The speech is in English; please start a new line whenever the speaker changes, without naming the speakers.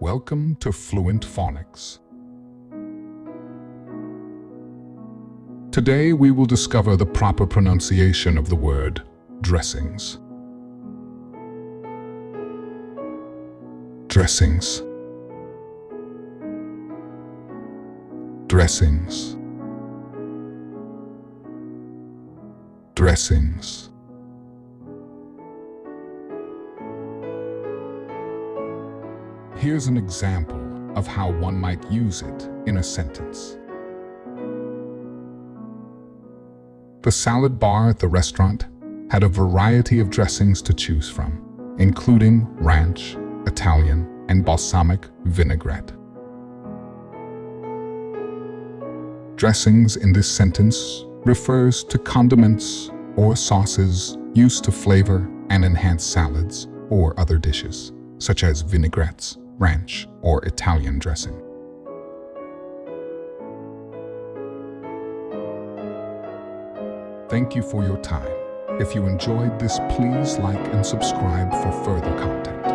Welcome to Fluent Phonics. Today we will discover the proper pronunciation of the word dressings. Dressings. Dressings. Dressings. Here's an example of how one might use it in a sentence. The salad bar at the restaurant had a variety of dressings to choose from, including ranch, Italian, and balsamic vinaigrette. Dressings in this sentence refers to condiments or sauces used to flavor and enhance salads or other dishes, such as vinaigrettes, ranch, or Italian dressing. Thank you for your time. If you enjoyed this, please like and subscribe for further content.